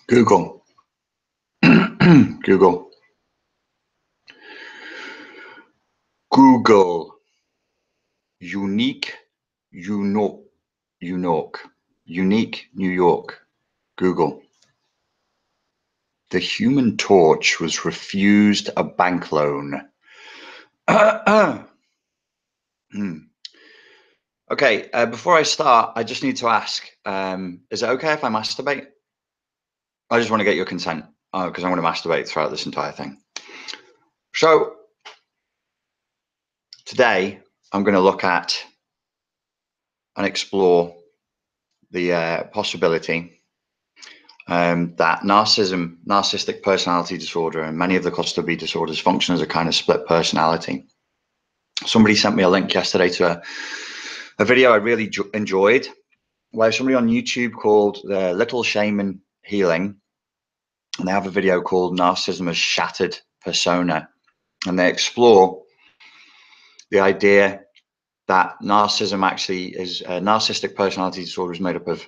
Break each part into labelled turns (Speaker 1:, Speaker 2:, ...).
Speaker 1: Google. Google. Google. Unique New York. Unique New York. Google. The Human Torch was refused a bank loan. Okay, before I start, I just need to ask, is it okay if I masturbate? I just want to get your consent because I'm going to masturbate throughout this entire thing. So today I'm going to look at and explore the possibility that narcissistic personality disorder, and many of the cluster B disorders function as a kind of split personality. Somebody sent me a link yesterday to a video I really enjoyed, where somebody on YouTube called the Little Shaman Healing, and they have a video called Narcissism as Shattered Persona, and they explore the idea that narcissism actually is a narcissistic personality disorder is made up of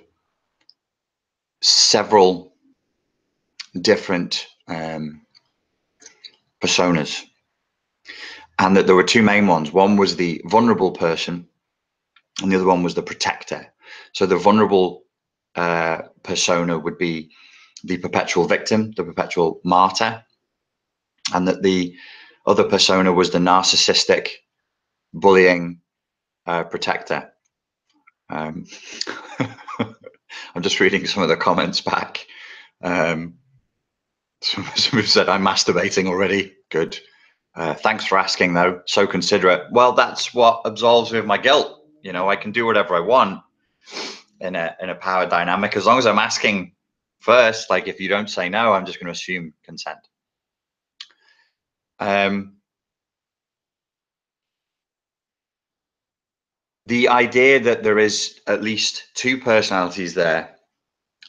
Speaker 1: several different personas, and that there were two main ones. One was the vulnerable person and the other one was the protector. So the vulnerable persona would be the perpetual victim, the perpetual martyr, and that the other persona was the narcissistic bullying protector. I'm just reading some of the comments back. Somebody said, I'm masturbating already. Good. Thanks for asking, though. So considerate. Well, that's what absolves me of my guilt. You know, I can do whatever I want in a power dynamic, as long as I'm asking first. Like, if you don't say no, I'm just going to assume consent. The idea that there is at least two personalities there,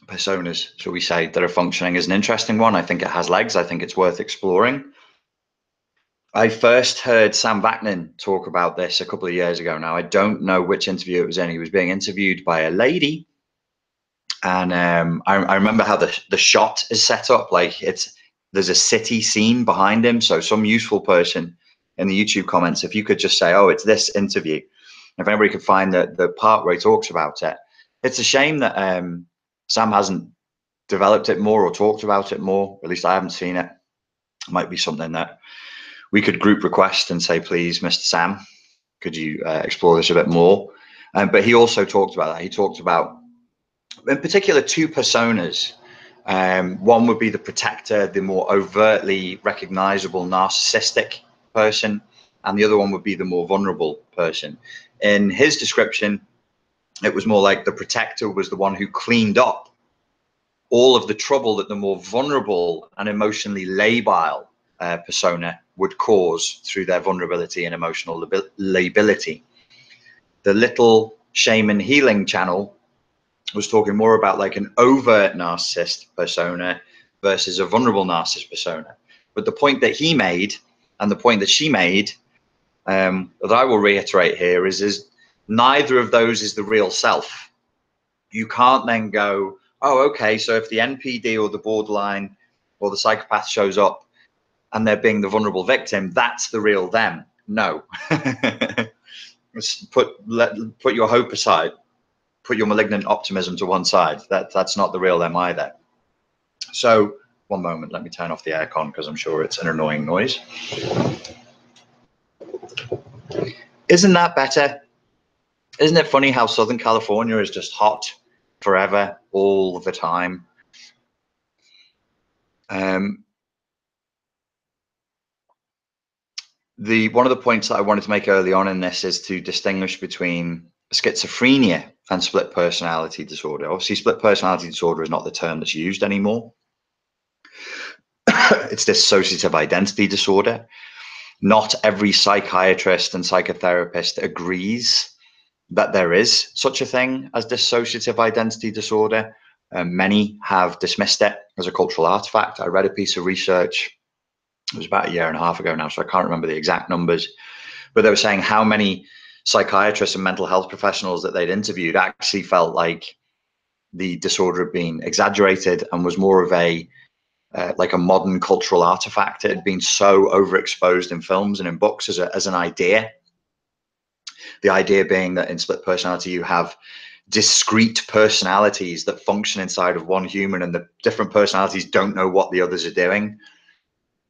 Speaker 1: personas, shall we say, that are functioning is an interesting one. I think it has legs. I think it's worth exploring. I first heard Sam Vaknin talk about this a couple of years ago now. I don't know which interview it was in. He was being interviewed by a lady. And I remember how the shot is set up. Like, there's a city scene behind him. So some useful person in the YouTube comments, if you could just say, oh, it's this interview. If anybody could find the part where he talks about it. It's a shame that Sam hasn't developed it more or talked about it more. At least I haven't seen it. It might be something that we could group request and say, please, Mr. Sam, could you explore this a bit more? But he also talked about that. He talked about, in particular, two personas. One would be the protector, the more overtly recognizable narcissistic person, and the other one would be the more vulnerable person. In his description, it was more like the protector was the one who cleaned up all of the trouble that the more vulnerable and emotionally labile persona would cause through their vulnerability and emotional lability. The Little Shaman Healing channel was talking more about like an overt narcissist persona versus a vulnerable narcissist persona. But the point that he made and the point that she made, that I will reiterate here, is neither of those is the real self. You can't then go, oh, okay, so if the NPD or the borderline or the psychopath shows up and they're being the vulnerable victim, that's the real them. No. Put your hope aside. Put your malignant optimism to one side. That's not the real them either. So, one moment, let me turn off the aircon because I'm sure it's an annoying noise. Isn't that better? Isn't it funny how Southern California is just hot forever, all the time? One of the points that I wanted to make early on in this is to distinguish between schizophrenia and split personality disorder. Obviously, split personality disorder is not the term that's used anymore. It's dissociative identity disorder. Not every psychiatrist and psychotherapist agrees that there is such a thing as dissociative identity disorder. Many have dismissed it as a cultural artifact. I read a piece of research, it was about a year and a half ago now, so I can't remember the exact numbers, but they were saying how many psychiatrists and mental health professionals that they'd interviewed actually felt like the disorder had been exaggerated and was more of a like a modern cultural artifact. It had been so overexposed in films and in books as an idea. The idea being that in split personality, you have discrete personalities that function inside of one human, and the different personalities don't know what the others are doing.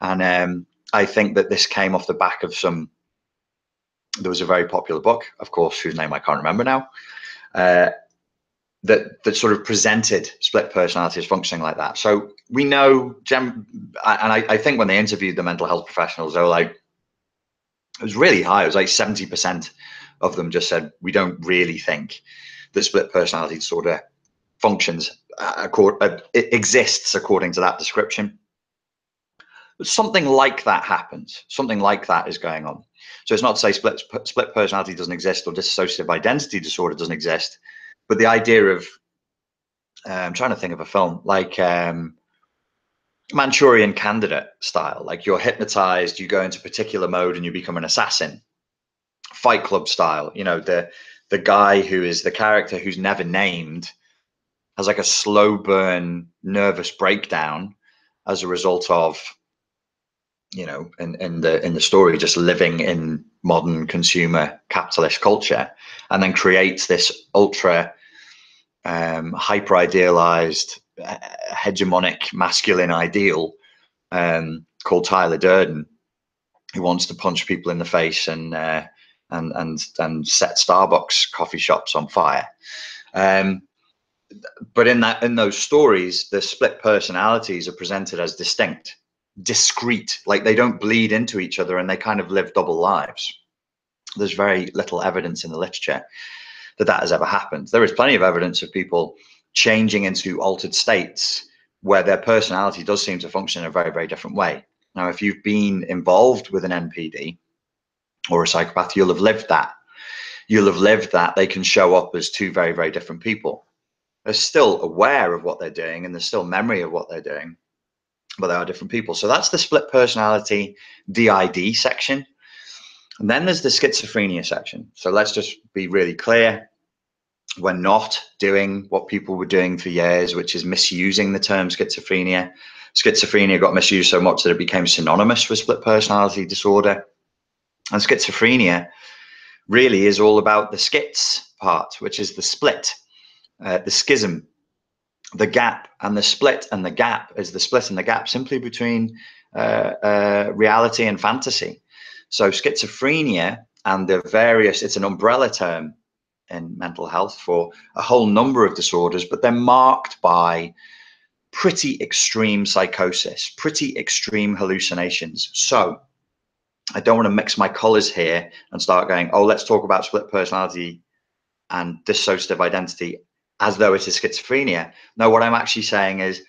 Speaker 1: And I think that this came off the back of there was a very popular book, of course, whose name I can't remember now, that sort of presented split personality as functioning like that. So we know, and I think when they interviewed the mental health professionals, they were like, it was really high. It was like 70% of them just said, we don't really think that split personality disorder functions, it exists according to that description. But something like that happens. Something like that is going on. So it's not to say split personality doesn't exist or dissociative identity disorder doesn't exist, but the idea of, I'm trying to think of a film like Manchurian Candidate style, like you're hypnotized, you go into a particular mode and you become an assassin. Fight Club style, you know, the guy who is the character who's never named has like a slow burn nervous breakdown as a result of, you know, in the story, just living in modern consumer capitalist culture, and then creates this ultra hyper idealized hegemonic masculine ideal called Tyler Durden, who wants to punch people in the face and set Starbucks coffee shops on fire. But in those stories, the split personalities are presented as distinct, discrete, like they don't bleed into each other and they kind of live double lives. There's very little evidence in the literature that has ever happened. There is plenty of evidence of people changing into altered states where their personality does seem to function in a very, very different way. Now, if you've been involved with an NPD or a psychopath, you'll have lived that. You'll have lived that they can show up as two very, very different people. They're still aware of what they're doing and there's still memory of what they're doing, but they are different people. So that's the split personality DID section. And then there's the schizophrenia section. So let's just be really clear. We're not doing what people were doing for years, which is misusing the term schizophrenia. Schizophrenia got misused so much that it became synonymous with split personality disorder. And schizophrenia really is all about the schiz part, which is the split, the schism, the gap. And the split and the gap is the split and the gap simply between reality and fantasy. So schizophrenia and the various, it's an umbrella term in mental health for a whole number of disorders, but they're marked by pretty extreme psychosis, pretty extreme hallucinations. So I don't want to mix my colors here and start going, oh, let's talk about split personality and dissociative identity as though it is schizophrenia. No, what I'm actually saying is,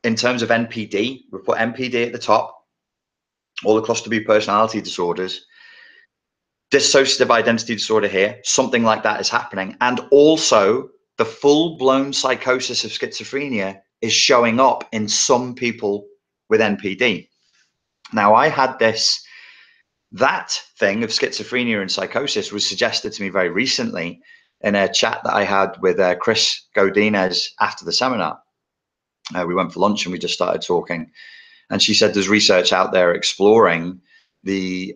Speaker 1: in terms of NPD, we put NPD at the top, all the cluster B personality disorders, dissociative identity disorder here, something like that is happening. And also the full-blown psychosis of schizophrenia is showing up in some people with NPD. Now, I had that thing of schizophrenia and psychosis was suggested to me very recently in a chat that I had with Chris Godinez after the seminar. We went for lunch and we just started talking. And she said there's research out there exploring the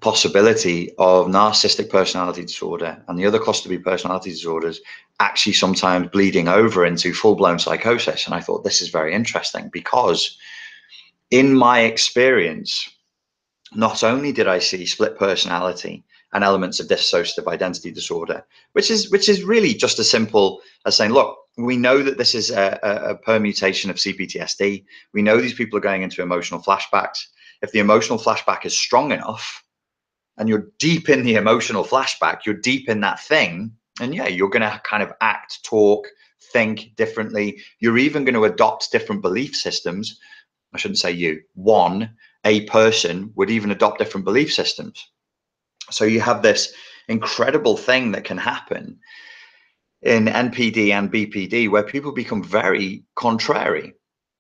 Speaker 1: possibility of narcissistic personality disorder and the other cluster B personality disorders actually sometimes bleeding over into full-blown psychosis. And I thought this is very interesting because in my experience, not only did I see split personality and elements of dissociative identity disorder, which is really just as simple as saying, look, we know that this is a permutation of CPTSD. We know these people are going into emotional flashbacks. If the emotional flashback is strong enough and you're deep in the emotional flashback, you're deep in that thing, and yeah, you're going to kind of act, talk, think differently. You're even going to adopt different belief systems. I shouldn't say you. A person would even adopt different belief systems. So you have this incredible thing that can happen in NPD and BPD where people become very contrary.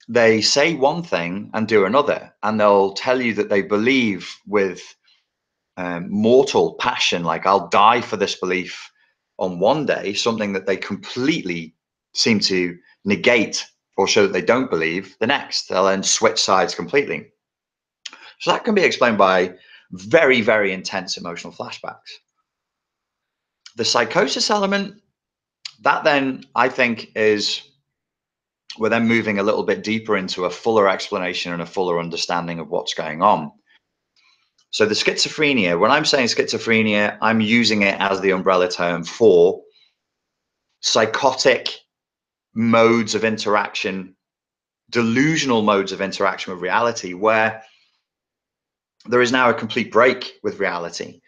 Speaker 1: They say one thing and do another, and they'll tell you that they believe with mortal passion, like I'll die for this belief on one day, something that they completely seem to negate or show that they don't believe the next. They'll then switch sides completely. So that can be explained by very, very intense emotional flashbacks. The psychosis element, that then I think is, we're then moving a little bit deeper into a fuller explanation and a fuller understanding of what's going on. So the schizophrenia, when I'm saying schizophrenia, I'm using it as the umbrella term for psychotic modes of interaction, delusional modes of interaction with reality, where there is now a complete break with reality.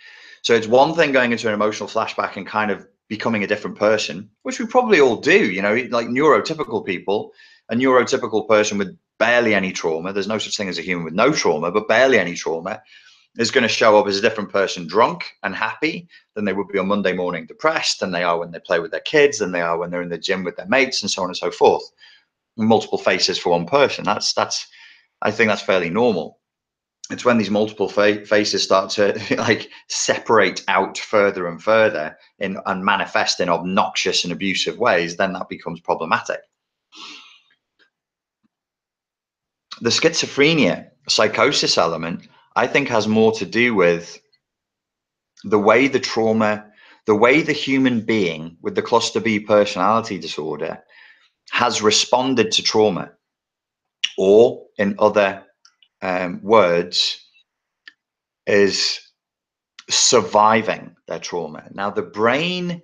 Speaker 1: So it's one thing going into an emotional flashback and kind of becoming a different person, which we probably all do, you know, like neurotypical people, a neurotypical person with barely any trauma, there's no such thing as a human with no trauma, but barely any trauma, is going to show up as a different person, drunk and happy than they would be on Monday morning, depressed than they are when they play with their kids, than they are when they're in the gym with their mates, and so on and so forth. Multiple faces for one person. I think that's fairly normal. It's when these multiple faces start to like separate out further and further and manifest in obnoxious and abusive ways, then that becomes problematic. The schizophrenia, psychosis element, I think has more to do with the way the trauma, the way the human being with the cluster B personality disorder has responded to trauma, or in other words, is surviving their trauma. Now, the brain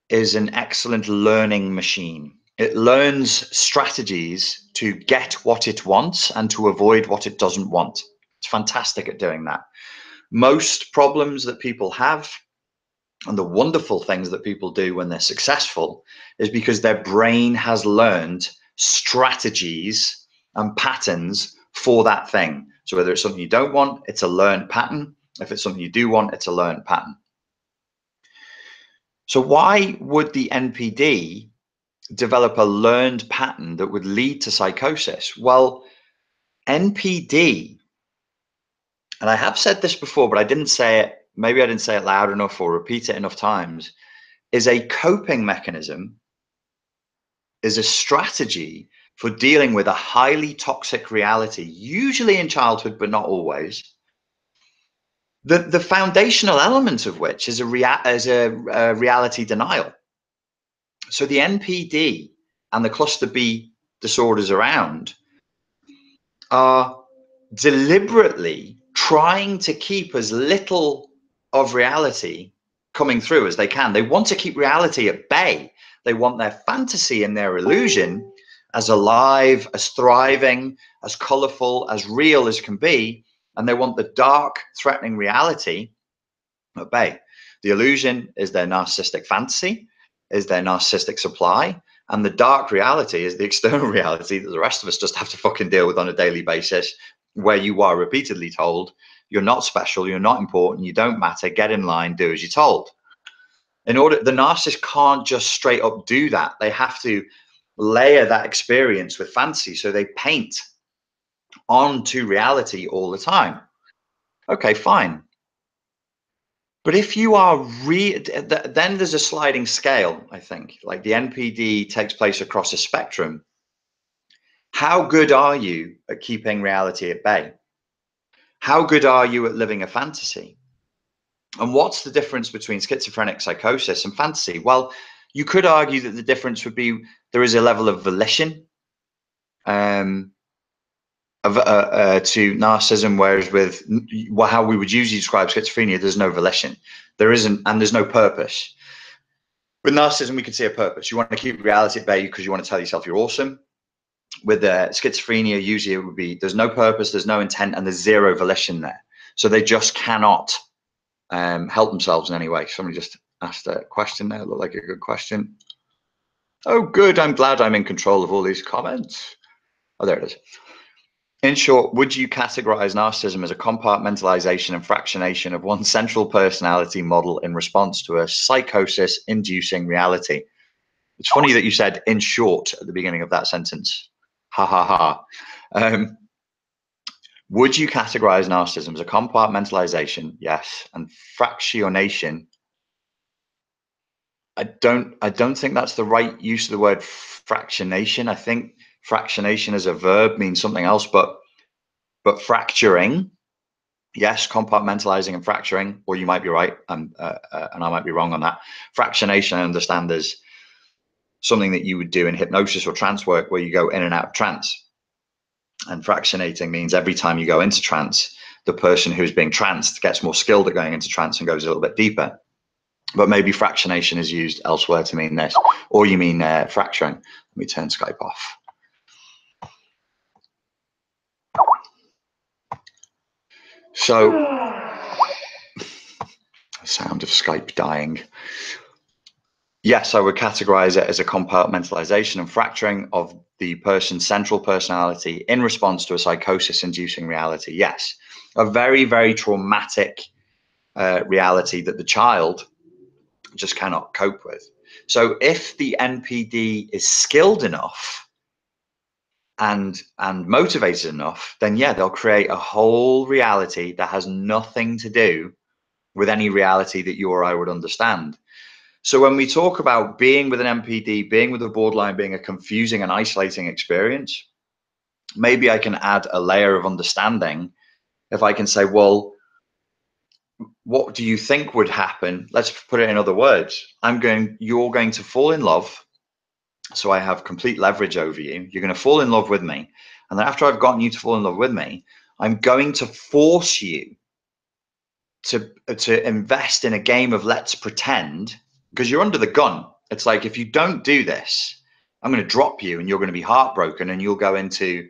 Speaker 1: is an excellent learning machine. It learns strategies to get what it wants and to avoid what it doesn't want. It's fantastic at doing that. Most problems that people have, and the wonderful things that people do when they're successful, is because their brain has learned strategies and patterns for that thing. So whether it's something you don't want, it's a learned pattern. If it's something you do want, it's a learned pattern. So why would the NPD develop a learned pattern that would lead to psychosis? Well, NPD, and I have said this before, but I didn't say it, maybe I didn't say it loud enough or repeat it enough times, is a coping mechanism, is a strategy for dealing with a highly toxic reality, usually in childhood, but not always. The foundational element of which is a reality denial. So the NPD and the cluster B disorders around are deliberately trying to keep as little of reality coming through as they can. They want to keep reality at bay. They want their fantasy and their illusion as alive, as thriving, as colorful, as real as can be. And they want the dark, threatening reality at bay. The illusion is their narcissistic fantasy, is their narcissistic supply. And the dark reality is the external reality that the rest of us just have to fucking deal with on a daily basis, where you are repeatedly told you're not special, you're not important, you don't matter, get in line, do as you're told. The narcissist can't just straight up do that. They have to layer that experience with fantasy. So they paint onto reality all the time. Okay, fine. But if you are then there's a sliding scale, I think. Like the NPD takes place across a spectrum. How good are you at keeping reality at bay? How good are you at living a fantasy? And what's the difference between schizophrenic psychosis and fantasy? Well, you could argue that the difference would be there is a level of volition to narcissism, whereas with how we would usually describe schizophrenia, there's no volition. There isn't, and there's no purpose. With narcissism, we can see a purpose. You want to keep reality at bay because you want to tell yourself you're awesome. With schizophrenia, usually it would be there's no purpose, there's no intent, and there's zero volition there. So they just cannot help themselves in any way. Somebody just asked a question there. It looked like a good question. Oh, good. I'm glad I'm in control of all these comments. Oh, there it is. In short, would you categorize narcissism as a compartmentalization and fractionation of one central personality model in response to a psychosis inducing reality? It's funny that you said in short at the beginning of that sentence. Ha ha ha. Would you categorize narcissism as a compartmentalization? Yes. And fractionation I don't think that's the right use of the word fractionation. I think fractionation as a verb means something else, but fracturing, yes, compartmentalizing and fracturing, or you might be right, and I might be wrong on that. Fractionation, I understand, is something that you would do in hypnosis or trance work where you go in and out of trance. And fractionating means every time you go into trance, the person who's being tranced gets more skilled at going into trance and goes a little bit deeper. But maybe fractionation is used elsewhere to mean this, or you mean fracturing. Let me turn Skype off. So, the sound of Skype dying. Yes, I would categorize it as a compartmentalization and fracturing of the person's central personality in response to a psychosis-inducing reality. Yes, a very, very traumatic reality that the child just cannot cope with. So if the NPD is skilled enough and motivated enough, then yeah, they'll create a whole reality that has nothing to do with any reality that you or I would understand. So when we talk about being with an NPD, being with a borderline, being a confusing and isolating experience, maybe I can add a layer of understanding if I can say, well, what do you think would happen? Let's put it in other words. You're going to fall in love. So I have complete leverage over you. You're going to fall in love with me. And then after I've gotten you to fall in love with me, I'm going to force you to invest in a game of let's pretend, because you're under the gun. It's like, if you don't do this, I'm going to drop you and you're going to be heartbroken and you'll go into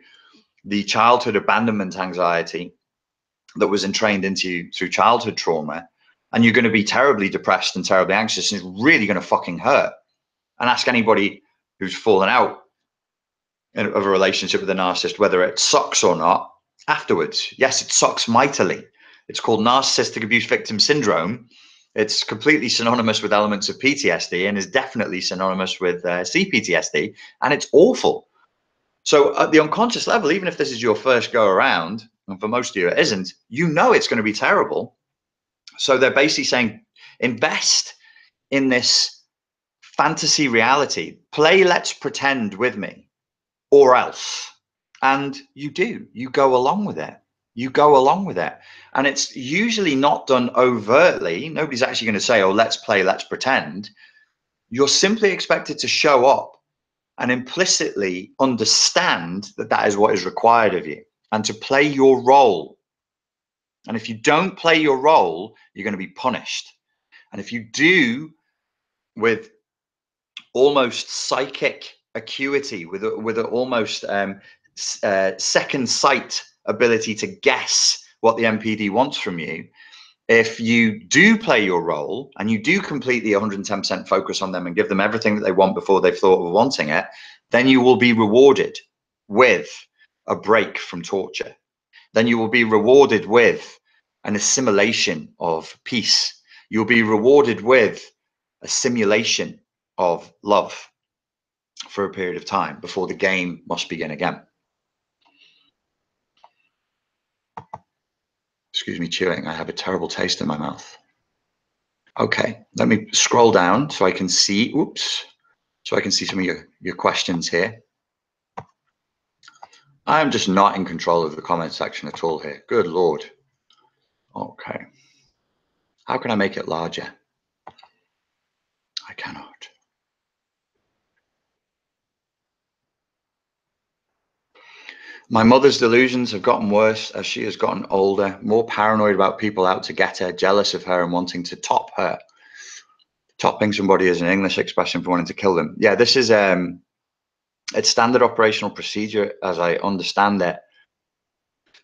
Speaker 1: the childhood abandonment anxiety that was entrained into you through childhood trauma. And you're going to be terribly depressed and terribly anxious. And it's really going to fucking hurt. And ask anybody who's fallen out of a relationship with a narcissist, whether it sucks or not afterwards. Yes, it sucks mightily. It's called narcissistic abuse victim syndrome. It's completely synonymous with elements of PTSD and is definitely synonymous with CPTSD, and it's awful. So at the unconscious level, even if this is your first go around, and for most of you it isn't, you know it's going to be terrible. So they're basically saying, invest in this fantasy reality. Play let's pretend with me, or else. And you do. You go along with it. You go along with it. And it's usually not done overtly. Nobody's actually going to say, oh, let's play, let's pretend. You're simply expected to show up and implicitly understand that that is what is required of you and to play your role. And if you don't play your role, you're going to be punished. And if you do, with almost psychic acuity, with a almost second sight ability to guess what the NPD wants from you, if you do play your role and you do completely 110% focus on them and give them everything that they want before they've thought of wanting it, then you will be rewarded with a break from torture. Then you will be rewarded with an assimilation of peace. You'll be rewarded with a simulation of love for a period of time before the game must begin again. Excuse me, chewing. I have a terrible taste in my mouth. Okay, let me scroll down so I can see, so I can see some of your questions here. I'm just not in control of the comment section at all here. Good Lord. Okay. How can I make it larger? I cannot. My mother's delusions have gotten worse as she has gotten older, more paranoid about people out to get her, jealous of her and wanting to top her. Topping somebody is an English expression for wanting to kill them. Yeah, this is it's standard operational procedure, as I understand it,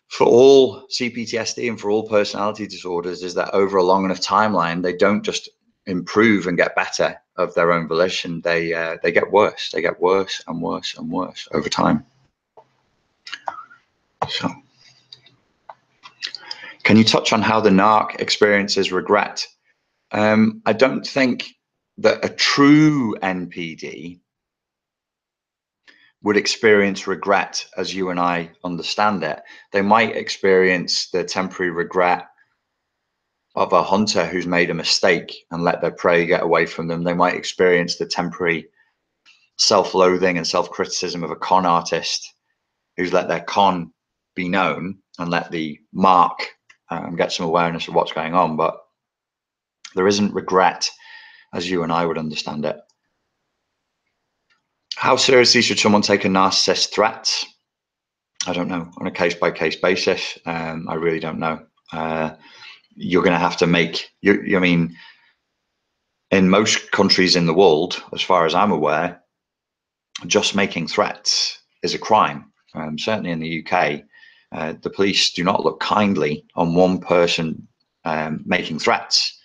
Speaker 1: for all CPTSD and for all personality disorders, is that over a long enough timeline, they don't just improve and get better of their own volition. They get worse. They get worse and worse and worse over time. So, can you touch on how the narc experiences regret? I don't think that a true NPD would experience regret as you and I understand it. They might experience the temporary regret of a hunter who's made a mistake and let their prey get away from them. They might experience the temporary self-loathing and self-criticism of a con artist who's let their con be known and let the mark get some awareness of what's going on. But there isn't regret as you and I would understand it. How seriously should someone take a narcissist's threats? I don't know, on a case-by-case basis. I really don't know. You're going to have to make, I mean, in most countries in the world, as far as I'm aware, just making threats is a crime. Certainly in the UK, the police do not look kindly on one person making threats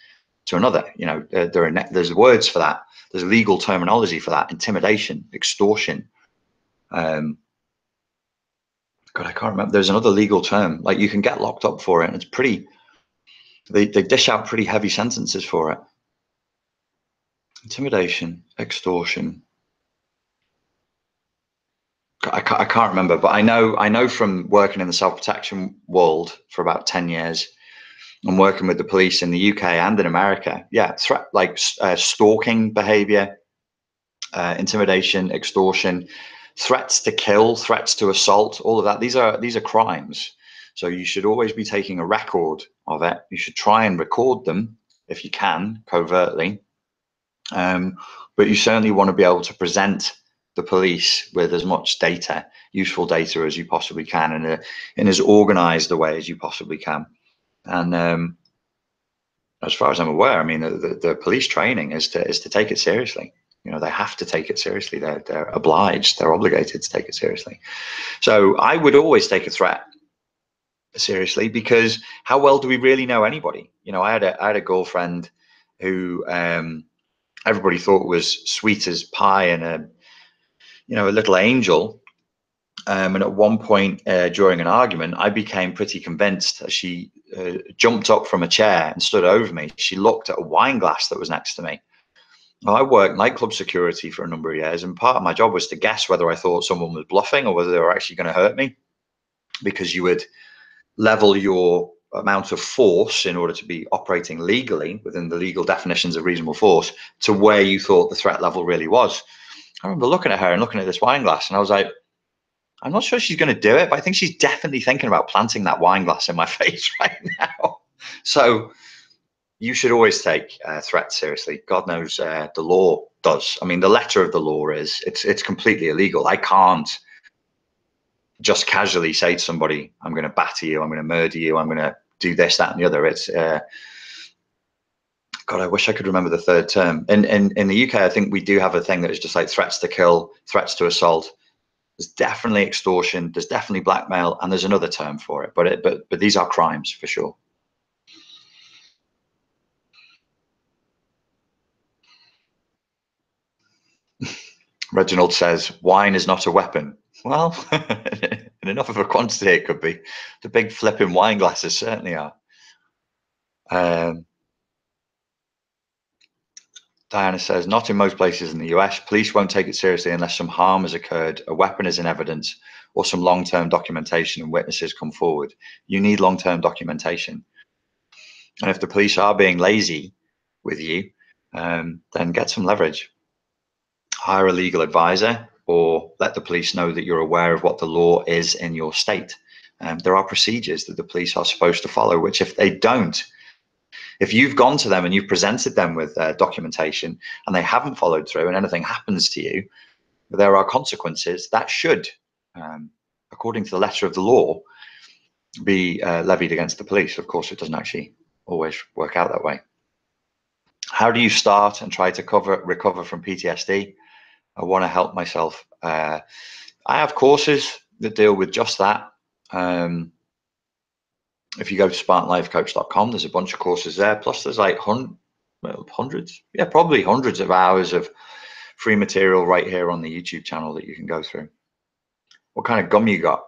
Speaker 1: to another. You know, there's words for that. There's legal terminology for that: intimidation, extortion. God, I can't remember. There's another legal term. Like, you can get locked up for it, and it's pretty. They dish out pretty heavy sentences for it. Intimidation, extortion. I can't remember, but I know from working in the self-protection world for about 10 years and working with the police in the UK and in America. Yeah, threat like stalking behavior, intimidation, extortion, threats to kill, threats to assault, all of that. These are crimes. So you should always be taking a record of it. You should try and record them if you can, covertly. But you certainly want to be able to present the police with as much data, useful data, as you possibly can, in as organized a way as you possibly can. And as far as I'm aware, I mean, the police training is to take it seriously. You know, they have to take it seriously. They're obliged, they're obligated to take it seriously. So I would always take a threat seriously, because how well do we really know anybody? You know, I had a girlfriend who everybody thought was sweet as pie and a little angel. And at one point during an argument, I became pretty convinced as she jumped up from a chair and stood over me. She looked at a wine glass that was next to me. Well, I worked nightclub security for a number of years, and part of my job was to guess whether I thought someone was bluffing or whether they were actually going to hurt me, because you would level your amount of force in order to be operating legally within the legal definitions of reasonable force to where you thought the threat level really was. I remember looking at her and looking at this wine glass, and I was like, I'm not sure she's going to do it, but I think she's definitely thinking about planting that wine glass in my face right now. So you should always take threats seriously. God knows the law does. I mean, the letter of the law is it's completely illegal. I can't just casually say to somebody, I'm going to batter you, I'm going to murder you, I'm going to do this, that, and the other. It's God, I wish I could remember the third term. In the UK, I think we do have a thing that is just like threats to kill, threats to assault. There's definitely extortion, there's definitely blackmail, and there's another term for it. But these are crimes for sure. Reginald says, wine is not a weapon. Well, in enough of a quantity it could be. The big flipping wine glasses certainly are. Diana says, not in most places in the US. Police won't take it seriously unless some harm has occurred, a weapon is in evidence, or some long-term documentation and witnesses come forward. You need long-term documentation. And if the police are being lazy with you, then get some leverage. Hire a legal advisor, or let the police know that you're aware of what the law is in your state. There are procedures that the police are supposed to follow, which if they don't, if you've gone to them and you've presented them with documentation and they haven't followed through and anything happens to you, there are consequences that should, according to the letter of the law, be levied against the police. Of course, it doesn't actually always work out that way. How do you start and try to recover from PTSD? I want to help myself. I have courses that deal with just that. If you go to spartanlifecoach.com, there's a bunch of courses there. Plus, there's like hundreds, yeah, probably hundreds of hours of free material right here on the YouTube channel that you can go through. What kind of gum you got?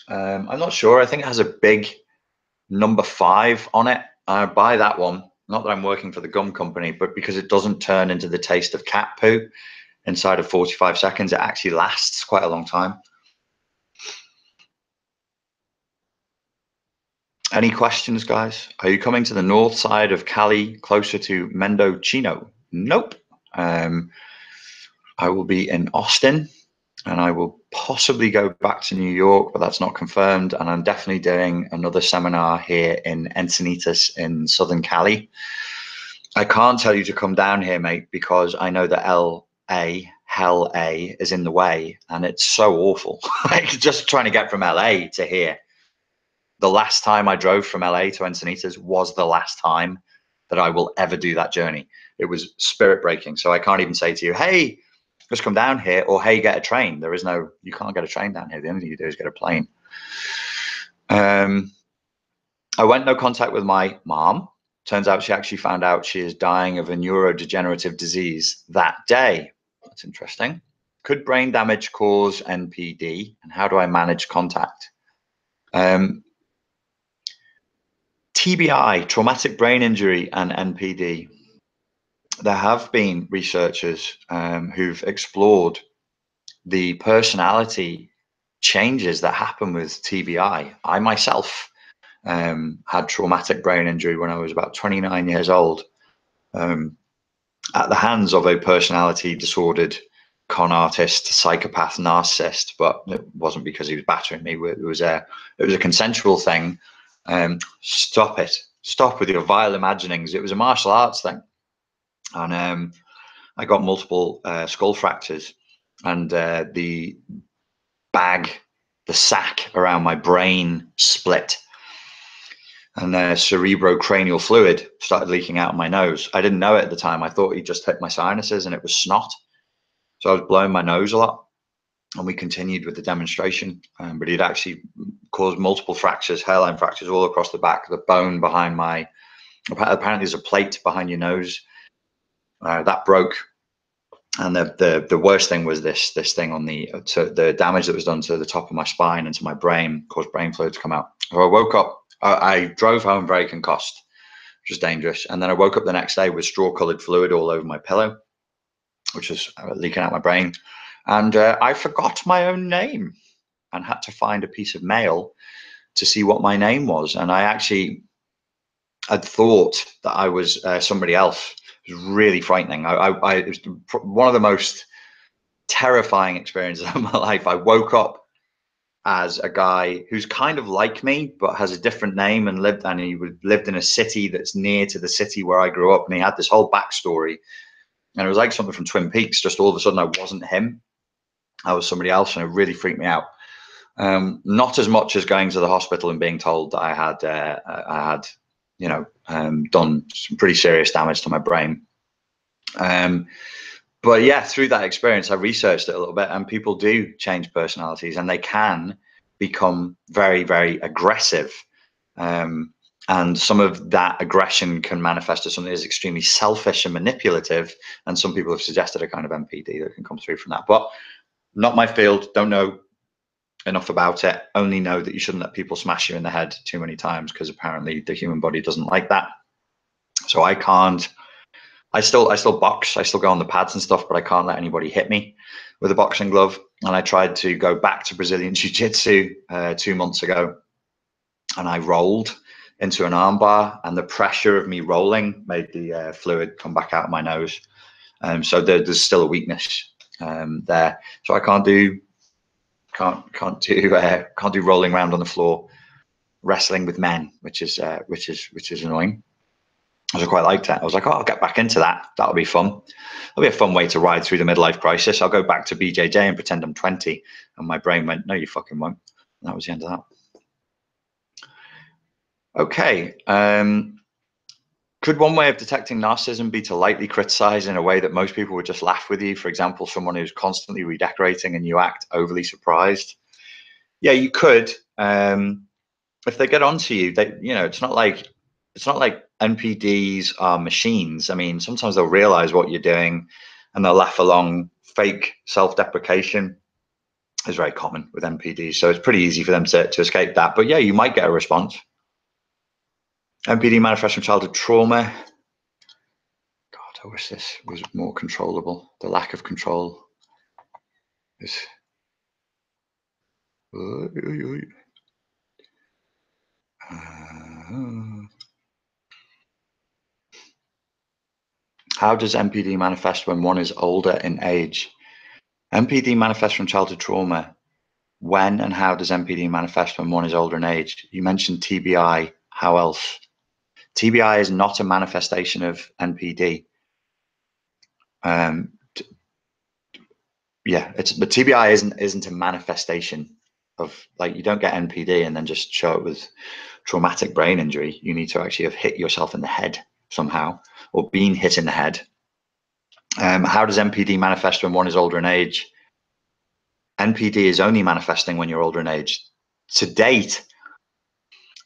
Speaker 1: I'm not sure. I think it has a big number 5 on it. I buy that one. Not that I'm working for the gum company, but because it doesn't turn into the taste of cat poo inside of 45 seconds, it actually lasts quite a long time. Any questions, guys? Are you coming to the north side of Cali, closer to Mendocino? Nope. I will be in Austin, and I will possibly go back to New York, but that's not confirmed. And I'm definitely doing another seminar here in Encinitas in Southern Cali. I can't tell you to come down here, mate, because I know that Hell A, is in the way, and it's so awful. Like, just trying to get from LA to here. The last time I drove from LA to Encinitas was the last time that I will ever do that journey. It was spirit breaking. So I can't even say to you, hey, just come down here, or hey, get a train. There is no, you can't get a train down here. The only thing you do is get a plane. I went no contact with my mom. Turns out she actually found out she is dying of a neurodegenerative disease that day. That's interesting. Could brain damage cause NPD? And how do I manage contact? TBI, traumatic brain injury, and NPD. There have been researchers who've explored the personality changes that happen with TBI. I myself had traumatic brain injury when I was about 29 years old, at the hands of a personality disordered con artist, psychopath, narcissist. But it wasn't because he was battering me. It was a consensual thing. Stop it. Stop with your vile imaginings. It was a martial arts thing. And I got multiple skull fractures, and the sac around my brain split, and cerebrocranial fluid started leaking out of my nose. I didn't know it at the time. I thought he just hit my sinuses and it was snot. So I was blowing my nose a lot, and we continued with the demonstration. But he'd actually caused multiple fractures, hairline fractures all across the back, the bone behind my, apparently there's a plate behind your nose that broke. And the worst thing was this thing on the damage that was done to the top of my spine and to my brain caused brain fluid to come out. So I woke up. I drove home very concussed, which was dangerous. And then I woke up the next day with straw-colored fluid all over my pillow, which was leaking out my brain. And I forgot my own name and had to find a piece of mail to see what my name was. And I actually had thought that I was somebody else. It was really frightening. It was one of the most terrifying experiences of my life. I woke up as a guy who's kind of like me, but has a different name, and he lived in a city that's near to the city where I grew up. And he had this whole backstory, and it was like something from Twin Peaks. Just all of a sudden, I wasn't him. I was somebody else, and it really freaked me out. Not as much as going to the hospital and being told that I had, done some pretty serious damage to my brain. But yeah, through that experience, I researched it a little bit, and people do change personalities, and they can become very, very aggressive. And some of that aggression can manifest as something that's extremely selfish and manipulative. And some people have suggested a kind of NPD that can come through from that. But not my field. Don't know enough about it. Only know that you shouldn't let people smash you in the head too many times, because apparently the human body doesn't like that. So I can't. I still box. I still go on the pads and stuff, but I can't let anybody hit me with a boxing glove. And I tried to go back to Brazilian Jiu-Jitsu 2 months ago, and I rolled into an armbar, and the pressure of me rolling made the fluid come back out of my nose. So there's still a weakness there. So I can't do rolling around on the floor, wrestling with men, which is annoying. I quite liked that. I was like, oh, I'll get back into that. That'll be fun. It'll be a fun way to ride through the midlife crisis. I'll go back to BJJ and pretend I'm 20. And my brain went, no, you fucking won't. And that was the end of that. Okay. Could one way of detecting narcissism be to lightly criticize in a way that most people would just laugh with you? For example, someone who's constantly redecorating and you act overly surprised. Yeah, you could. If they get onto you, it's not like NPDs are machines. I mean, sometimes they'll realize what you're doing and they'll laugh along. Fake self-deprecation is very common with NPDs, so it's pretty easy for them to escape that. But yeah, you might get a response. NPD manifests from childhood trauma. God, I wish this was more controllable. The lack of control is... How does NPD manifest when one is older in age? NPD manifests from childhood trauma. When and how does NPD manifest when one is older in age? You mentioned TBI. How else? TBI is not a manifestation of NPD. Yeah, but TBI isn't a manifestation of, like, you don't get NPD and then just show it with traumatic brain injury. You need to actually have hit yourself in the head somehow, or been hit in the head. How does NPD manifest when one is older in age? NPD is only manifesting when you're older in age. To date,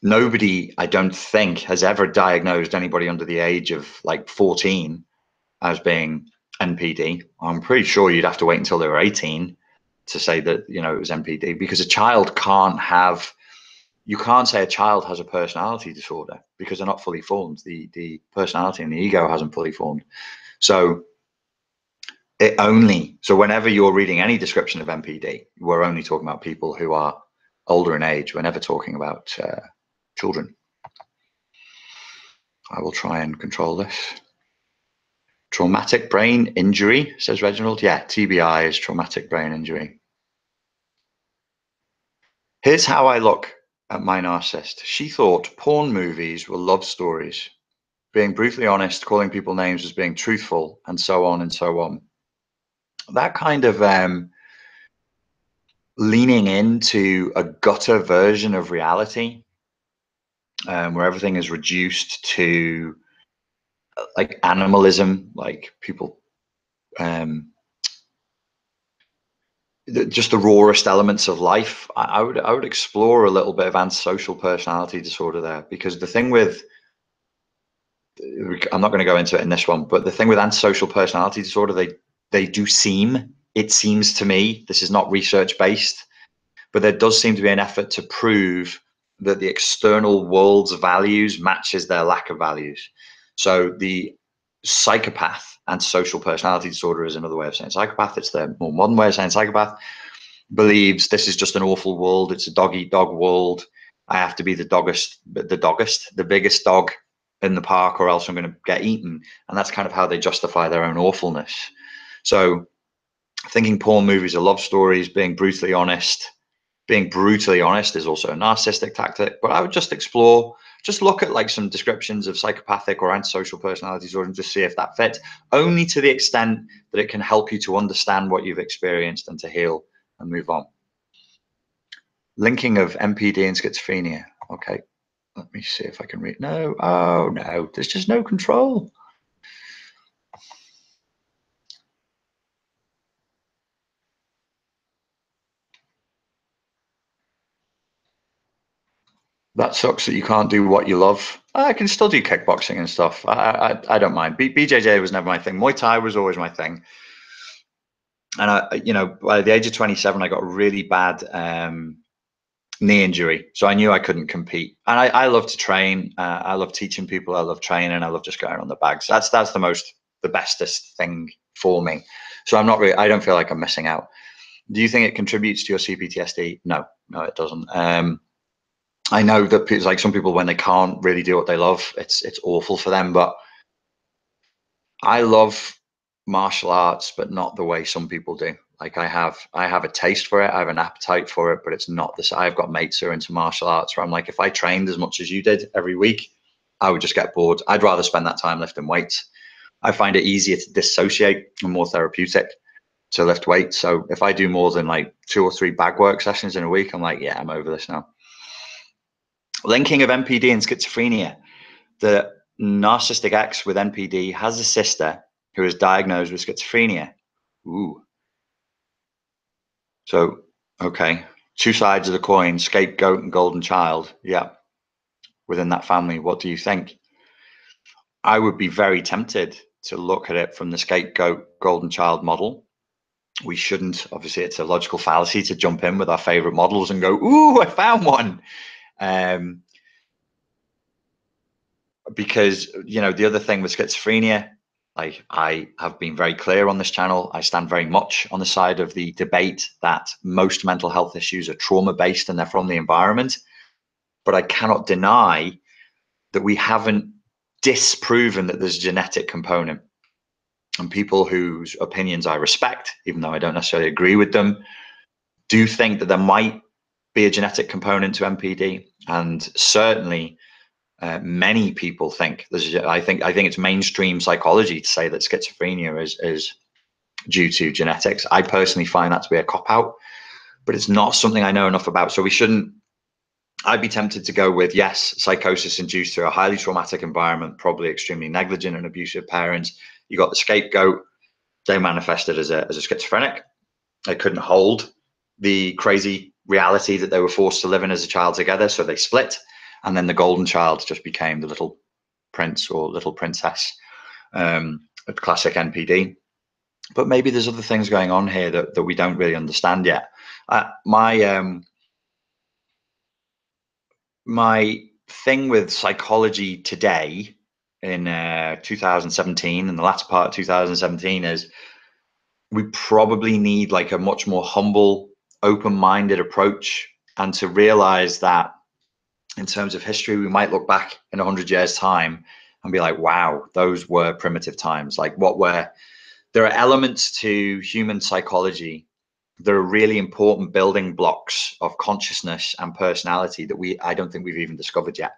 Speaker 1: nobody, I don't think, has ever diagnosed anybody under the age of like 14 as being NPD. I'm pretty sure you'd have to wait until they were 18 to say that, you know, it was NPD, because a child can't have, you can't say a child has a personality disorder because they're not fully formed. The personality and the ego hasn't fully formed. So whenever you're reading any description of NPD, we're only talking about people who are older in age. We're never talking about children. I will try and control this. Traumatic brain injury, says Reginald. Yeah, TBI is traumatic brain injury. Here's how I look at my narcissist. She thought porn movies were love stories. Being brutally honest, calling people names was being truthful, and so on and so on. That kind of leaning into a gutter version of reality, where everything is reduced to like animalism, like people, just the rawest elements of life. I would explore a little bit of antisocial personality disorder there, because the thing with, I'm not going to go into it in this one, but the thing with antisocial personality disorder, it seems to me, this is not research based, but there does seem to be an effort to prove that the external world's values matches their lack of values. So the psychopath antisocial personality disorder is another way of saying psychopath. It's the more modern way of saying psychopath. Believes this is just an awful world. It's a dog eat dog world. I have to be the biggest dog in the park, or else I'm going to get eaten. And that's kind of how they justify their own awfulness. So thinking porn movies are love stories, being brutally honest is also a narcissistic tactic. But I would just look at like some descriptions of psychopathic or antisocial personality disorder and just see if that fits, only to the extent that it can help you to understand what you've experienced and to heal and move on. Linking of NPD and schizophrenia. Okay, let me see if I can read. No, oh no, there's just no control. That sucks that you can't do what you love. I can still do kickboxing and stuff. I don't mind. BJJ was never my thing. Muay Thai was always my thing. And by the age of 27, I got a really bad knee injury. So I knew I couldn't compete. And I love to train. I love teaching people. I love training. I love just going on the bags. That's the bestest thing for me. So I don't feel like I'm missing out. Do you think it contributes to your CPTSD? No, it doesn't. I know that it's like some people, when they can't really do what they love, it's awful for them. But I love martial arts, but not the way some people do. Like I have a taste for it. I have an appetite for it, but it's not this. I've got mates who are into martial arts where I'm like, if I trained as much as you did every week, I would just get bored. I'd rather spend that time lifting weights. I find it easier to dissociate and more therapeutic to lift weights. So if I do more than like 2 or 3 bag work sessions in a week, I'm like, yeah, I'm over this now. Linking of NPD and schizophrenia. The narcissistic ex with NPD has a sister who is diagnosed with schizophrenia. Ooh. So, okay. 2 sides of the coin, scapegoat and golden child. Yeah. Within that family, what do you think? I would be very tempted to look at it from the scapegoat golden child model. We shouldn't, obviously, it's a logical fallacy to jump in with our favorite models and go, ooh, I found one. Because, the other thing with schizophrenia, like I have been very clear on this channel, I stand very much on the side of the debate that most mental health issues are trauma-based and they're from the environment. But I cannot deny that we haven't disproven that there's a genetic component. And people whose opinions I respect, even though I don't necessarily agree with them, do think that there might be a genetic component to NPD. And certainly many people think there's, I think it's mainstream psychology to say that schizophrenia is due to genetics. I personally find that to be a cop-out, but it's not something I know enough about. So we shouldn't, I'd be tempted to go with, yes, psychosis induced through a highly traumatic environment, probably extremely negligent and abusive parents. You got the scapegoat. They manifested as a schizophrenic. They couldn't hold the crazy reality that they were forced to live in as a child together, so they split. And then the golden child just became the little prince or little princess, a classic NPD. But maybe there's other things going on here that we don't really understand yet. My thing with psychology today in 2017, in the latter part of 2017, is we probably need like a much more humble, open-minded approach, and to realize that in terms of history, we might look back in 100 years' time and be like, wow, those were primitive times. Like there are elements to human psychology that are really important building blocks of consciousness and personality that I don't think we've even discovered yet.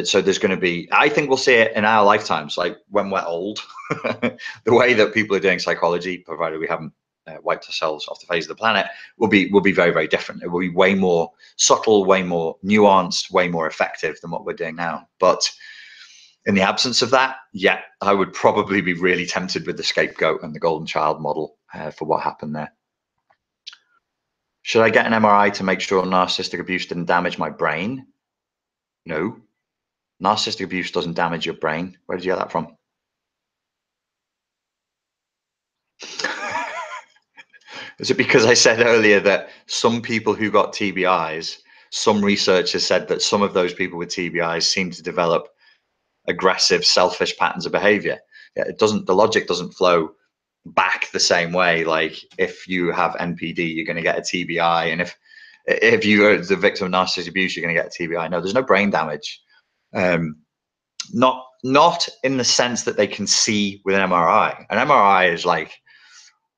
Speaker 1: So there's going to be, I think we'll see it in our lifetimes, like when we're old, the way that people are doing psychology, provided we haven't wiped ourselves off the face of the planet, will be very, very different. It will be way more subtle, way more nuanced, way more effective than what we're doing now. But in the absence of that, yeah, I would probably be really tempted with the scapegoat and the golden child model for what happened there. Should I get an MRI to make sure narcissistic abuse didn't damage my brain? No. Narcissistic abuse doesn't damage your brain. Where did you get that from? Is it because I said earlier that some people who got TBIs, some research has said that some of those people with TBIs seem to develop aggressive, selfish patterns of behavior? Yeah, the logic doesn't flow back the same way. Like if you have NPD, you're going to get a TBI, and if you are the victim of narcissistic abuse, you're going to get a TBI. No, there's no brain damage. Not in the sense that they can see with an MRI. An MRI is like,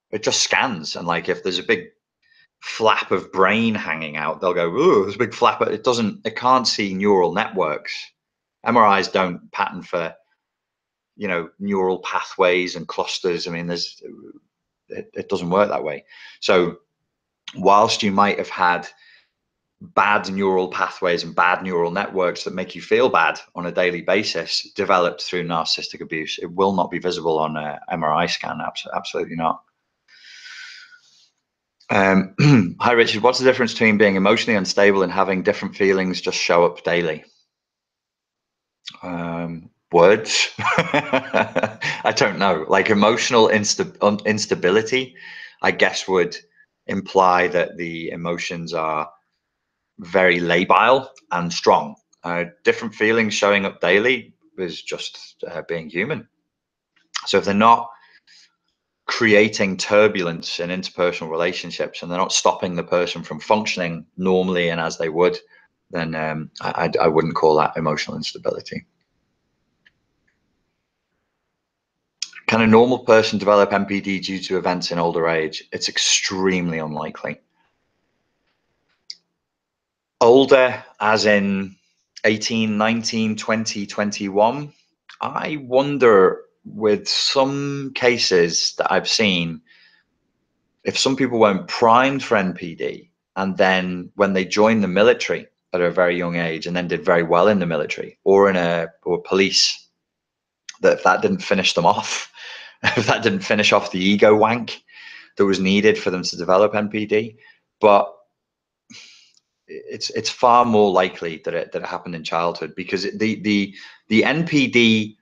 Speaker 1: it just scans, and like if there's a big flap of brain hanging out, they'll go, "Ooh, there's a big flap." But it can't see neural networks. MRIs don't pattern for, neural pathways and clusters. I mean, it doesn't work that way. So whilst you might have had bad neural pathways and bad neural networks that make you feel bad on a daily basis developed through narcissistic abuse, it will not be visible on an MRI scan. Absolutely not. Hi, Richard. What's the difference between being emotionally unstable and having different feelings just show up daily? Words. I don't know. Like emotional instability, I guess, would imply that the emotions are very labile and strong. Different feelings showing up daily is just being human. So if they're not creating turbulence in interpersonal relationships and they're not stopping the person from functioning normally and as they would, then I wouldn't call that emotional instability. Can a normal person develop NPD due to events in older age? It's extremely unlikely. Older as in 18, 19, 20, 21. I wonder, with some cases that I've seen, if some people weren't primed for NPD and then when they joined the military at a very young age and then did very well in the military or or police, that if that didn't finish them off, if that didn't finish off the ego wank that was needed for them to develop NPD. But it's far more likely that it happened in childhood, because the NPD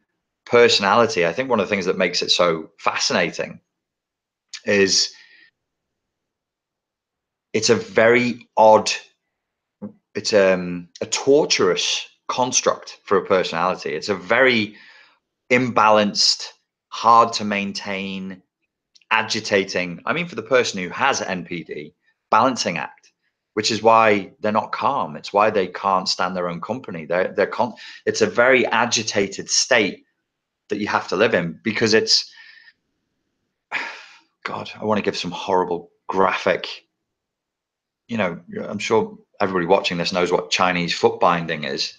Speaker 1: personality, I think one of the things that makes it so fascinating is it's a very odd, it's a torturous construct for a personality. It's a very imbalanced, hard to maintain, agitating, for the person who has NPD, balancing act. which is why they're not calm. It's why they can't stand their own company. It's a very agitated state that you have to live in, because it's, God, I want to give some horrible graphic, I'm sure everybody watching this knows what Chinese foot binding is.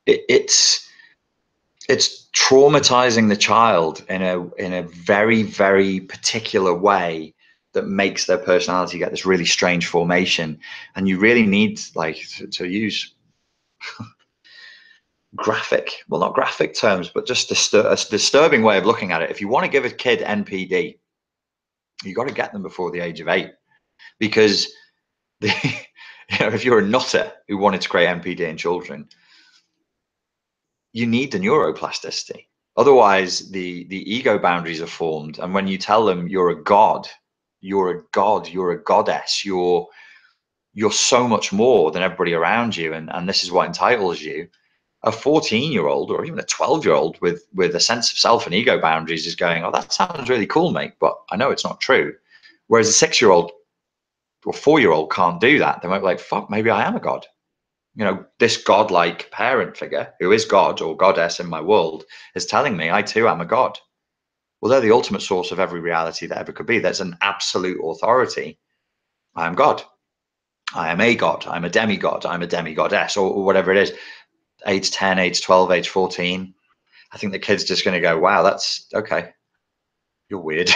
Speaker 1: It's traumatizing the child in a very, very particular way that makes their personality get this really strange formation. And you really need, like, to use graphic, well, not graphic terms, but just a disturbing way of looking at it. If you want to give a kid NPD, you got to get them before the age of 8, because if you're a nutter who wanted to create NPD in children, you need the neuroplasticity. Otherwise, the ego boundaries are formed, and when you tell them you're a god, you're a god, you're a goddess, you're so much more than everybody around you, and this is what entitles you. A 14-year-old or even a 12-year-old with a sense of self and ego boundaries is going, oh, that sounds really cool, mate, but I know it's not true. Whereas a 6-year-old or 4-year-old can't do that. They might be like, fuck, maybe I am a god. This godlike parent figure who is God or goddess in my world is telling me I too am a god. Well, they're the ultimate source of every reality that ever could be. There's an absolute authority. I am God. I am a god. I'm a demigod. I'm a demigoddess, or whatever it is. Age 10, age 12, age 14. I think the kid's just going to go, wow, that's okay. You're weird.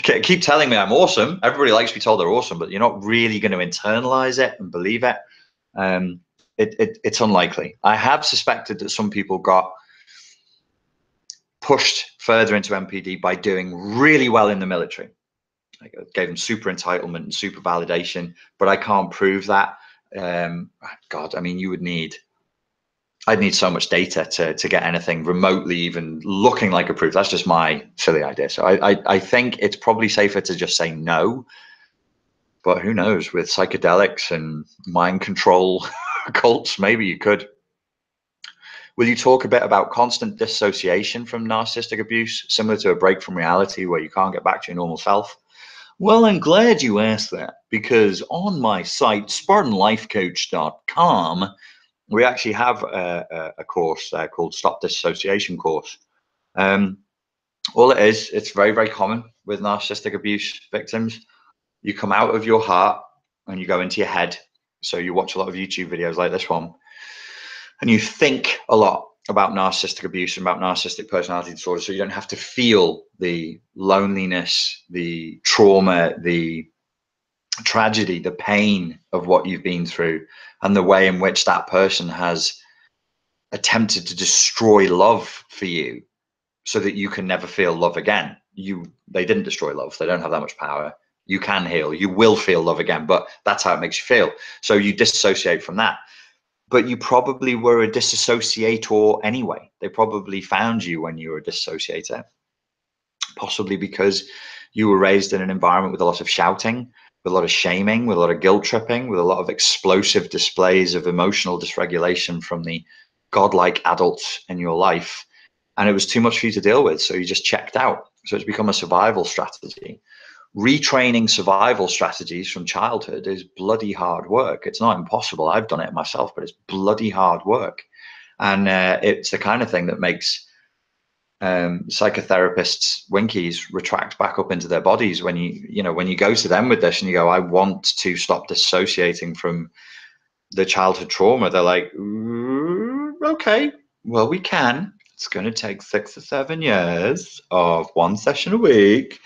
Speaker 1: Keep telling me I'm awesome. Everybody likes to be told they're awesome, but you're not really going to internalize it and believe it. It's unlikely. I have suspected that some people got pushed further into NPD by doing really well in the military. I gave them super entitlement and super validation, but I can't prove that. God, I mean, I'd need so much data to get anything remotely even looking like a proof. That's just my silly idea. So I think it's probably safer to just say no. But who knows, with psychedelics and mind control cults, maybe you could. Will you talk a bit about constant dissociation from narcissistic abuse, similar to a break from reality where you can't get back to your normal self? Well, I'm glad you asked that, because on my site, SpartanLifeCoach.com, we actually have a course called Stop Disassociation course. All it is, it's very, very common with narcissistic abuse victims. You come out of your heart and you go into your head. So you watch a lot of YouTube videos like this one, and you think a lot about narcissistic abuse and about narcissistic personality disorder, so you don't have to feel the loneliness, the trauma, the tragedy, the pain of what you've been through, and the way in which that person has attempted to destroy love for you so that you can never feel love again. They didn't destroy love. They don't have that much power. You can heal. You will feel love again, but that's how it makes you feel. So you disassociate from that. But you probably were a disassociator anyway. They probably found you when you were a disassociator, possibly because you were raised in an environment with a lot of shouting, with a lot of shaming, with a lot of guilt tripping, with a lot of explosive displays of emotional dysregulation from the godlike adults in your life. And it was too much for you to deal with, so you just checked out. So it's become a survival strategy. Retraining survival strategies from childhood is bloody hard work. It's not impossible. I've done it myself, but it's bloody hard work. And it's the kind of thing that makes psychotherapists' winkies retract back up into their bodies when when you go to them with this and you go, I want to stop dissociating from the childhood trauma. They're like, okay, well, we can. It's going to take 6 or 7 years of 1 session a week.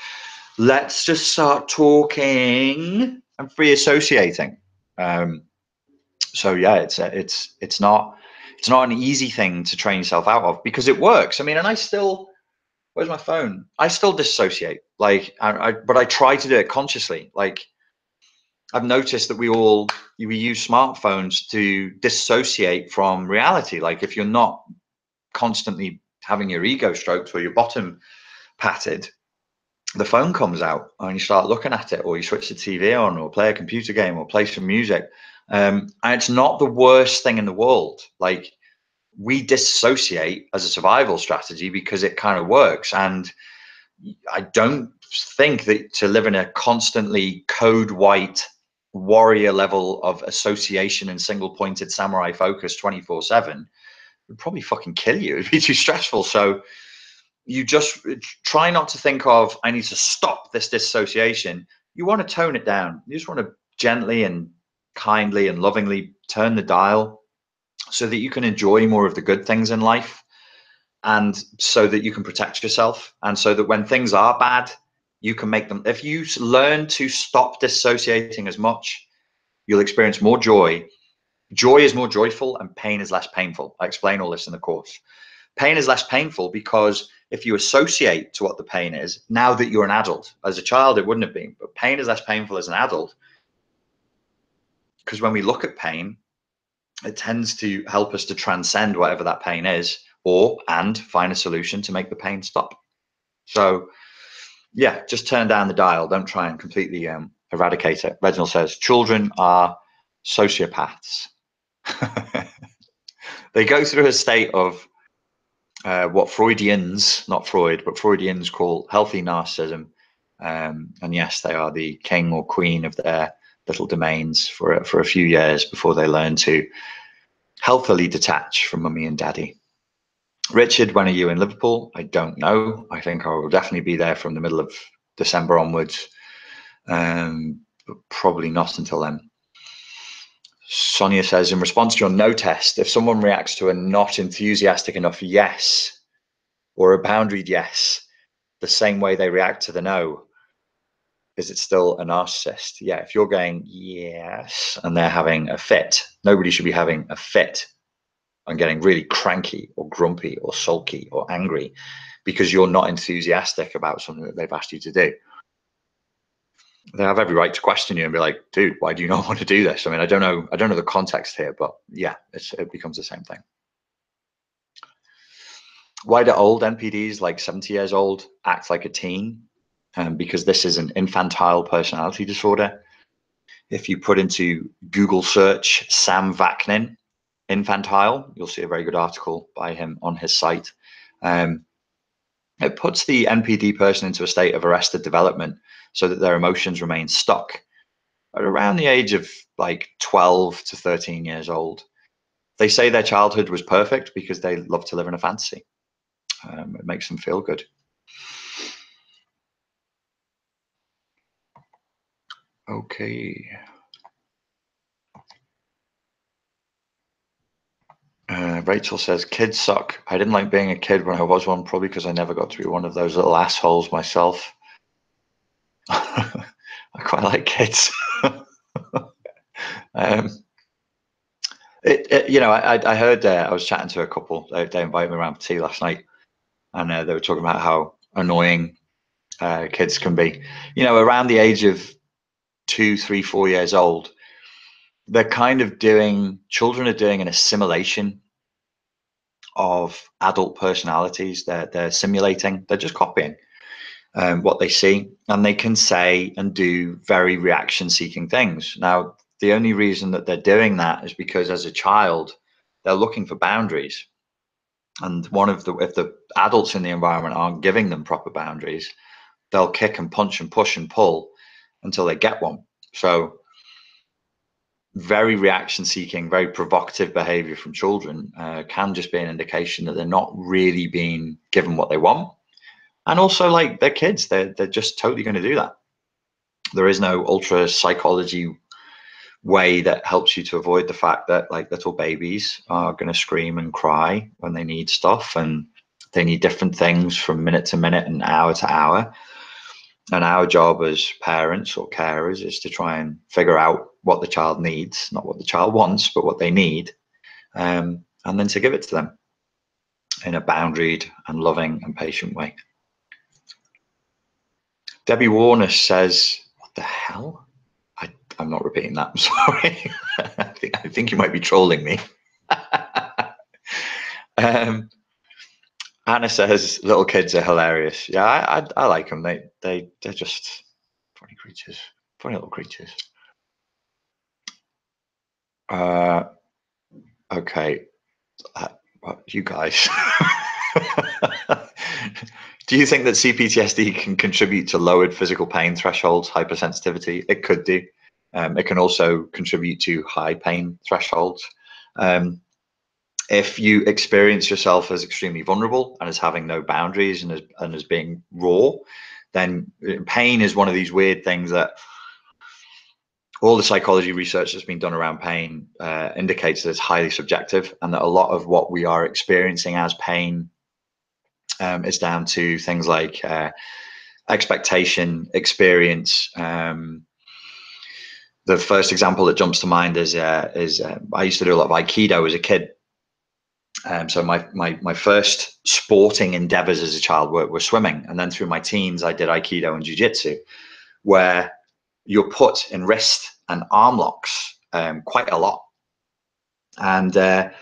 Speaker 1: Let's just start talking and free associating. So yeah, it's not an easy thing to train yourself out of, because it works. I mean, and where's my phone? I still dissociate, like, but I try to do it consciously. Like, I've noticed that we use smartphones to dissociate from reality. Like, if you're not constantly having your ego stroked or your bottom patted, the phone comes out and you start looking at it, or you switch the TV on, or play a computer game, or play some music. And it's not the worst thing in the world. Like, we dissociate as a survival strategy because it kind of works. And I don't think that to live in a constantly code white warrior level of association and single pointed samurai focus 24/7 would probably fucking kill you. It'd be too stressful. So you just try not to think of, I need to stop this dissociation. You want to tone it down. You just want to gently and kindly and lovingly turn the dial so that you can enjoy more of the good things in life, and so that you can protect yourself, and so that when things are bad, you can make them. If you learn to stop dissociating as much, you'll experience more joy. Joy is more joyful and pain is less painful. I explain all this in the course. Pain is less painful because if you associate to what the pain is, now that you're an adult, as a child, it wouldn't have been, but pain is less painful as an adult because when we look at pain, it tends to help us to transcend whatever that pain is, and find a solution to make the pain stop. So yeah, just turn down the dial. Don't try and completely eradicate it. Reginald says, children are sociopaths. They go through a state of what Freudians, not Freud, but Freudians call healthy narcissism. And yes, they are the king or queen of their little domains for a few years before they learn to healthily detach from mummy and daddy. Richard, when are you in Liverpool? I don't know. I think I will definitely be there from the middle of December onwards. But probably not until then. Sonia says, in response to your no test, if someone reacts to a not enthusiastic enough yes, or a boundaried yes, the same way they react to the no, is it still a narcissist? Yeah, if you're going yes and they're having a fit, nobody should be having a fit and getting really cranky or grumpy or sulky or angry because you're not enthusiastic about something that they've asked you to do. They have every right to question you and be like, dude, why do you not want to do this? I mean, I don't know the context here, but yeah, it becomes the same thing. Why do old NPDs, like 70 years old, act like a teen? Because this is an infantile personality disorder. If you put into Google search Sam Vaknin, infantile, you'll see a very good article by him on his site. It puts the NPD person into a state of arrested development so that their emotions remain stuck at around the age of like 12 to 13 years old. They say their childhood was perfect because they love to live in a fantasy. It makes them feel good. Okay. Rachel says, kids suck. I didn't like being a kid when I was one, probably because I never got to be one of those little assholes myself. I quite like kids. You know, I heard, I was chatting to a couple, they invited me around for tea last night, and they were talking about how annoying kids can be. You know, around the age of 2, 3, 4 years old, they're kind of children are doing an assimilation of adult personalities. They're simulating, they're just copying what they see, and they can say and do very reaction seeking things. Now, the only reason that they're doing that is because as a child, they're looking for boundaries. And if the adults in the environment aren't giving them proper boundaries, they'll kick and punch and push and pull until they get one. So very reaction seeking, very provocative behavior from children can just be an indication that they're not really being given what they want. And also, like, they're kids, they're just totally going to do that. There is no ultra psychology way that helps you to avoid the fact that, like, little babies are going to scream and cry when they need stuff, and they need different things from minute to minute and hour to hour. And our job as parents or carers is to try and figure out what the child needs, not what the child wants, but what they need, and then to give it to them in a boundaried and loving and patient way. Debbie Warner says, what the hell? I'm not repeating that. I'm sorry. I think you might be trolling me. Anna says, little kids are hilarious. Yeah, I like them. They're just funny creatures, funny little creatures. Okay, you guys. Do you think that CPTSD can contribute to lowered physical pain thresholds, hypersensitivity? It could do. It can also contribute to high pain thresholds. If you experience yourself as extremely vulnerable and as having no boundaries and as being raw, then pain is one of these weird things that all the psychology research that's been done around pain indicates that it's highly subjective, and that a lot of what we are experiencing as pain is down to things like expectation, experience. The first example that jumps to mind is I used to do a lot of Aikido as a kid. So my first sporting endeavors as a child were swimming, and then through my teens I did Aikido and Jiu-Jitsu, where you're put in wrist and arm locks quite a lot. And I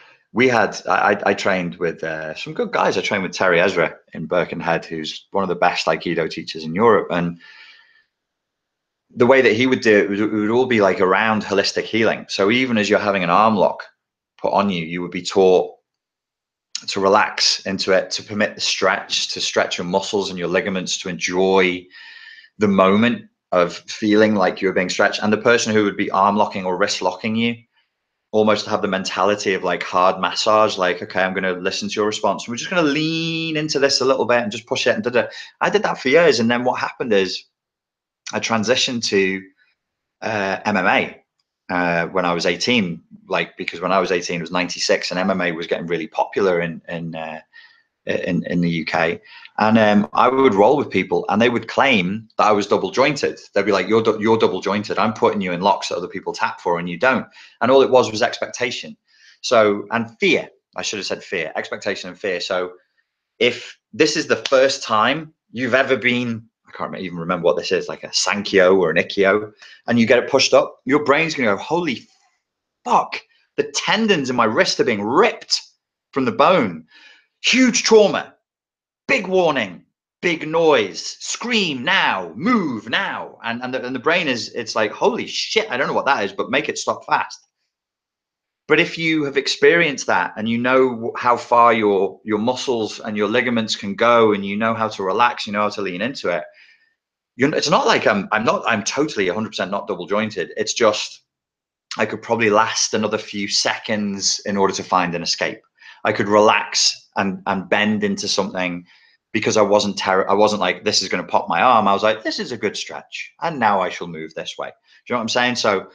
Speaker 1: trained with some good guys. I trained with Terry Ezra in Birkenhead, who's one of the best Aikido teachers in Europe. And the way that he would do it would all be like around holistic healing. So even as you're having an arm lock put on you, you would be taught to relax into it, to permit the stretch, to stretch your muscles and your ligaments, to enjoy the moment of feeling like you're being stretched. And the person who would be arm locking or wrist locking you almost have the mentality of like hard massage, like, okay, I'm going to listen to your response. We're just going to lean into this a little bit and just push it. And I did that for years. And then what happened is I transitioned to MMA when I was 18, like, because when I was 18, it was 96 and MMA was getting really popular in the UK. And I would roll with people and they would claim that I was double jointed. They'd be like, you're double jointed. I'm putting you in locks that other people tap for and you don't. And all it was expectation. So, and fear, I should have said fear, expectation and fear. So if this is the first time you've ever been, I can't even remember what this is, like a Sankyo or an Ikkyo, and you get it pushed up, your brain's going to go, holy fuck, the tendons in my wrist are being ripped from the bone. Huge trauma, big warning, big noise, scream now, move now. And the brain it's like, holy shit, I don't know what that is, but make it stop fast. But if you have experienced that and you know how far your muscles and your ligaments can go, and you know how to relax, you know how to lean into it, it's not like I'm totally 100% not double jointed. It's just I could probably last another few seconds in order to find an escape. I could relax and bend into something because I wasn't like, this is going to pop my arm. I was like, this is a good stretch, and now I shall move this way. Do you know what I'm saying? So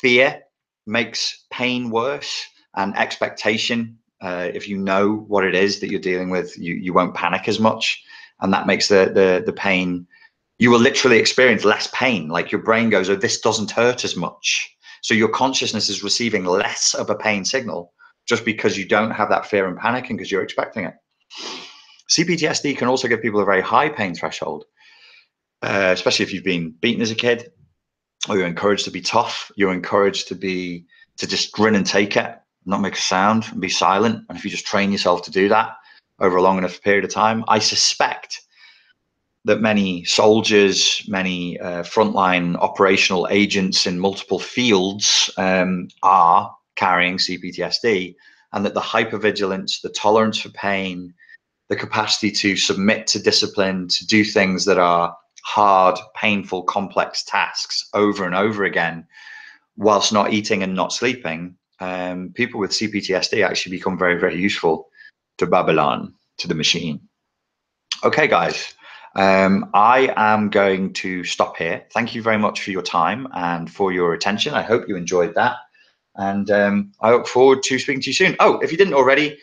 Speaker 1: fear makes pain worse, and expectation, if you know what it is that you're dealing with, you won't panic as much, and that makes the pain, you will literally experience less pain. Like your brain goes, oh, this doesn't hurt as much. So your consciousness is receiving less of a pain signal just because you don't have that fear and panic, and because you're expecting it. CPTSD can also give people a very high pain threshold, especially if you've been beaten as a kid, or you're encouraged to be tough. You're encouraged to just grin and take it, not make a sound, and be silent. And if you just train yourself to do that over a long enough period of time, I suspect that many soldiers, many frontline operational agents in multiple fields are carrying CPTSD, and that the hypervigilance, the tolerance for pain, the capacity to submit to discipline, to do things that are hard, painful, complex tasks over and over again, whilst not eating and not sleeping, people with CPTSD actually become very, very useful to Babylon, to the machine. Okay, guys. I am going to stop here. Thank you very much for your time and for your attention. I hope you enjoyed that. And I look forward to speaking to you soon. Oh, if you didn't already,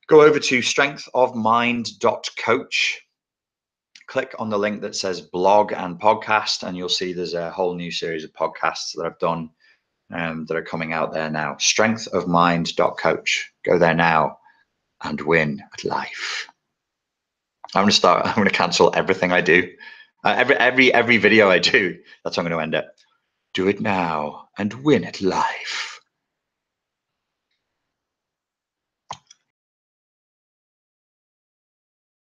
Speaker 1: go over to strengthofmind.coach. Click on the link that says blog and podcast, and you'll see there's a whole new series of podcasts that I've done that are coming out there now. Strengthofmind.coach. Go there now and win at life. I'm going to cancel everything I do. Every video I do, that's how I'm going to end it. Do it now and win at life.